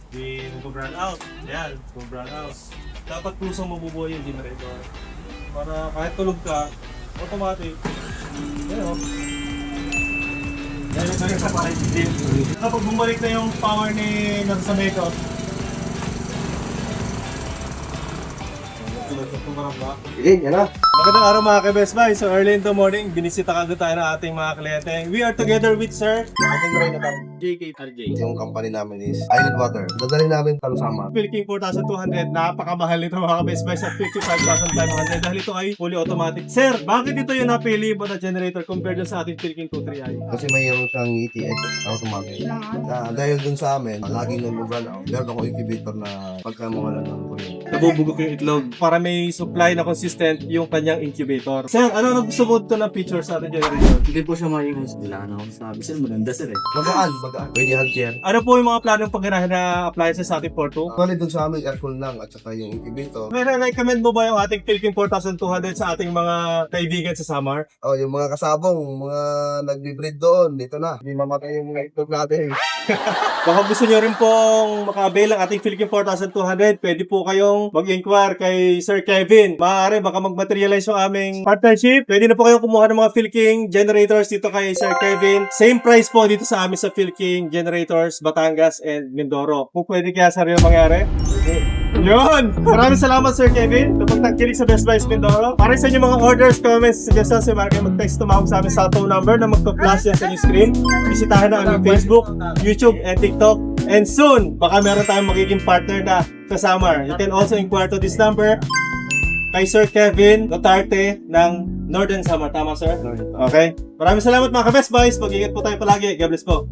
Di mag-brown out. Ayan, mag-brown out. Dapat pusong mabubuhay yung generator. Para kahit tulog ka, automatic. Ayan o. Ayan yung sa pakaitin. Kapag bumalik na yung power ni nasasanay ko, Yan na. magandang araw mga ka-Best Buy. So early in the morning, binisita kagad tayo ng ating mga kliyente. We are together with Sir Ating rin na tayo. JKRJ. Yung company namin is Island Water. Dadalhin namin Talusama. Philking 4,200, napakamahal nito mga ka-Best Buy sa 55,500 dahil ito ay fully automatic. Sir, bakit ito yung napili mo na generator compared sa ating Philking 23i? Kasi mayroon siyang ETS automatic. Dahil dun sa amin, laging nung mag-run out. Meron ako incubator na pagka mawala ng kuryente. Nabubugok yung itlog para may supply na consistent yung kanyang incubator. Sir, ano ang gusto mo ito ng feature sa ating generator? Hindi po siya maingay. Kailangan ako sabi. Sir, maganda sir eh. Magaan. Pwede hot chair. Ano po yung mga planong pagganahan na appliances sa ating Porto? Actually dun sa amin, aircon lang at saka yung incubator. May recommend mo ba yung ating Philking 4,200 sa ating mga kaibigan sa Samar? Oh, yung mga kasabong, mga nagbe-breed doon, dito na. Hindi mamatay yung mga itlog natin. Baka gusto nyo rin pong maka-avail ang ating Philking 4,200, pwede po kayong mag-inquire kay Sir Kevin. Maaari, baka mag-materialize yung aming partnership. Pwede na po kayong kumuha ng mga Philking generators dito kay Sir Kevin. Same price po dito sa amin sa Philking generators, Batangas and Mindoro. Kung pwede kaya sa rin mangyari. Yun! Maraming salamat Sir Kevin kapag nagkilig sa Best Buy Mindoro. Para sa inyong mga orders, comments, suggestions, si Mark mag-text tumawag sa aming cellphone number na magpa-flash yan sa inyong screen. Bisitahin na aming Facebook, YouTube, and TikTok. And soon, baka meron tayong magiging partner na sa Samar. You can also inquire to this number kay Sir Kevin Duterte ng Northern Samar. Tama, sir? Okay. Maraming salamat mga ka-Best Buys. Mag-ingat po tayo palagi. God bless po.